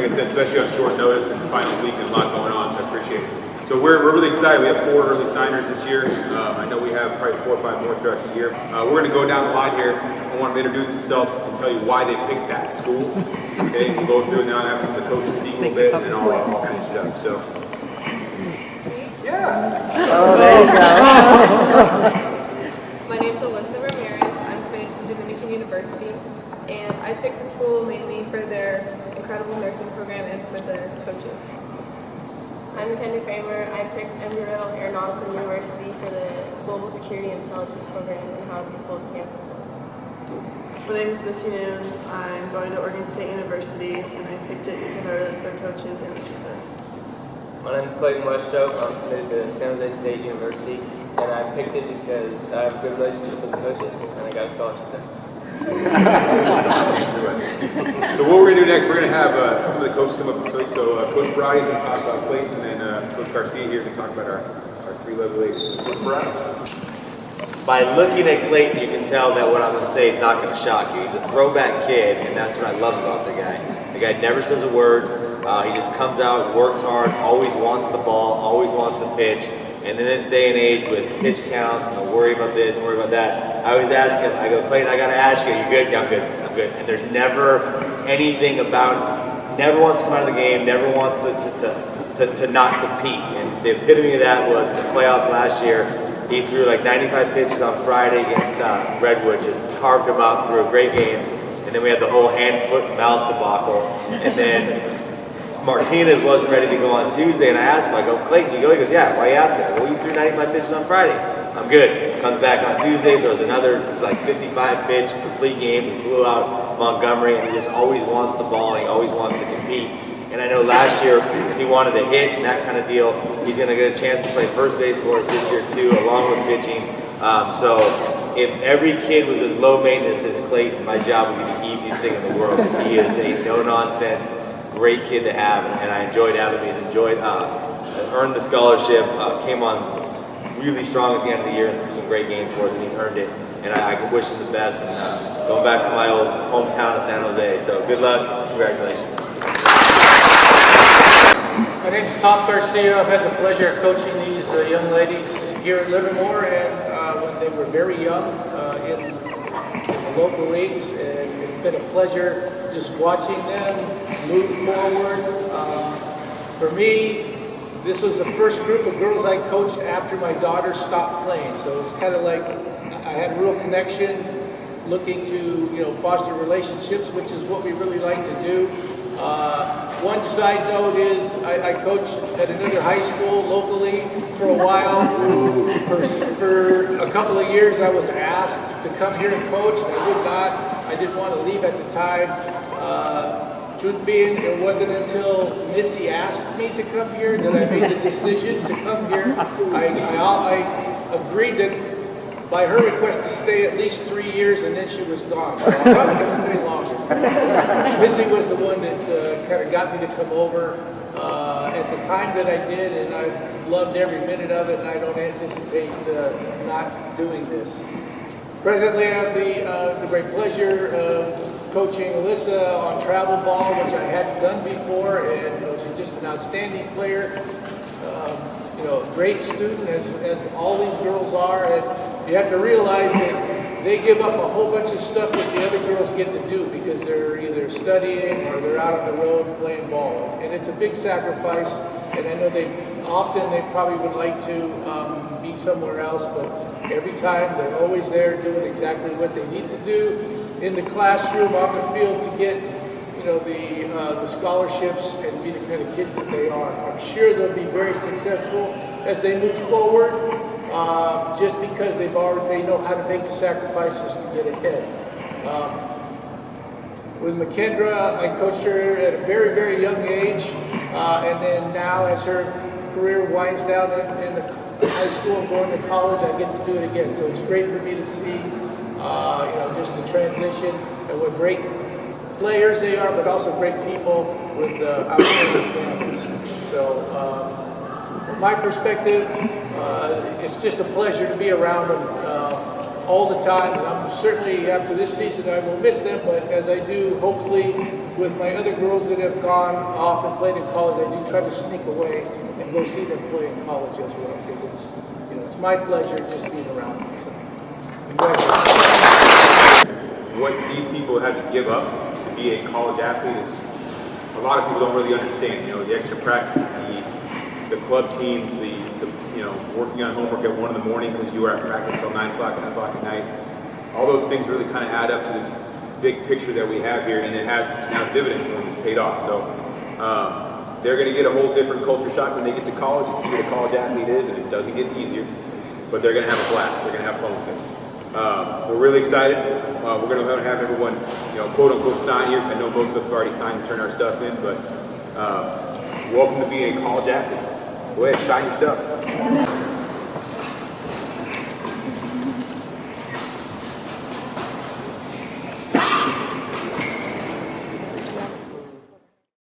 like I said, especially on short notice and final week and a lot going on, so I appreciate it. So we're really excited. We have 4 early signers this year. I know we have probably 4 or 5 more throughout the year. We're going to go down the line here. I want them to introduce themselves and tell you why they picked that school. Okay, we'll go through it now and have some of the coaches speak a little bit, and then I'll finish it up. So, yeah. Oh, there you go. My name's Alyssa Ramirez. I'm committed to Dominican University, and I picked the school mainly for their incredible nursing program and for their coaches. I'm Kenny Kramer. I picked Embry-Riddle Aeronautical University for the Global Security Intelligence Program and how beautiful the campus is. My name is Missy Nunes. I'm going to Oregon State University, and I picked it because I really like their coaches and the campus. My name is Clayton Westrope. I'm committed to San Jose State University, and I picked it because I have a good relationship with the coaches, and I got a scholarship there. So what we're going to do next, we're going to have some of the coaches come up this week. So Coach Brady is going to talk about Clayton, and then Coach Garcia here to talk about our 3 level ages. Coach Brady. By looking at Clayton, you can tell that what I'm going to say is not going to shock you. He's a throwback kid, and that's what I love about the guy. The guy never says a word. He just comes out, works hard, always wants the ball, always wants to pitch. And in this day and age with pitch counts and worry about this, worry about that, I always ask him, I go, Clayton, I got to ask you, you good? Yeah, I'm good, I'm good. And there's never anything about, never wants to come out of the game, never wants to not compete. And the epitome of that was the playoffs last year. He threw like 95 pitches on Friday against Redwood, just carved him up, threw a great game. And then we had the whole hand, foot, and mouth debacle. And then Martinez wasn't ready to go on Tuesday, and I asked him, I go, Clayton, you go? He goes, yeah, why are you asking? I go, well, you threw 95 pitches on Friday. I'm good. Comes back on Tuesday, throws another like 55 pitch, complete game, and blew out Montgomery, and he just always wants the ball, and he always wants to compete. And I know last year he wanted to hit and that kind of deal. He's going to get a chance to play first base for us this year too, along with pitching. So if every kid was as low maintenance as Clayton, my job would be the easiest thing in the world, because he is a no-nonsense, great kid to have, and I enjoyed having him. He's earned the scholarship, came on really strong at the end of the year and threw some great games for us, and he's earned it. And I wish him the best, and going back to my old hometown of San Jose. So good luck, congratulations. My name is Tom Garcia. I've had the pleasure of coaching these young ladies here at Livermore, and when they were very young in the local leagues, and it's been a pleasure just watching them move forward. For me, this was the first group of girls I coached after my daughter stopped playing, so it's kind of like I had a real connection, looking to foster relationships, which is what we really like to do. One side note is I coached at another high school locally for a while. For a couple of years I was asked to come here and coach, and I would not. I didn't want to leave at the time. Truth being, it wasn't until Missy asked me to come here that I made the decision to come here. I agreed that by her request to stay at least 3 years, and then she was gone. So I'm probably going to stay longer. Missy was the one that kind of got me to come over at the time that I did, and I loved every minute of it, and I don't anticipate not doing this. Presently, I have the great pleasure of coaching Alyssa on travel ball, which I hadn't done before, and she's just an outstanding player. Great student, as all these girls are, and you have to realize that they give up a whole bunch of stuff that the other girls get to do because they're either studying or they're out on the road playing ball. And it's a big sacrifice, and I know they probably would like to be somewhere else, but every time they're always there doing exactly what they need to do in the classroom, on the field, to get the scholarships and be the kind of kids that they are. I'm sure they'll be very successful as they move forward, just because they know how to make the sacrifices to get ahead. With McKendra, I coached her at a very, very young age, and then now as her career winds down in the high school and going to college, I get to do it again. So it's great for me to see, just the transition and what great players they are, but also great people with outstanding families. So from my perspective, it's just a pleasure to be around them all the time, and I'm certainly, after this season, I will miss them, but as I do, hopefully, with my other girls that have gone off and played in college, I do try to sneak away and go see them play in college as well, because it's, it's my pleasure just being around them. So, congratulations. What these people had to give up to be a college athlete is a lot of people don't really understand. The extra practice, the club teams, the working on homework at 1 in the morning because you were at practice till 9 o'clock, 10 o'clock at night. All those things really kind of add up to this big picture that we have here, and it has now dividends when it's paid off. So they're going to get a whole different culture shock when they get to college and see what a college athlete is, and it doesn't get easier. But they're going to have a blast. They're going to have fun with it. We're really excited. We're going to have everyone, quote unquote, sign here. I know most of us have already signed and turned our stuff in, but welcome to being a college athlete. Go ahead, sign your stuff.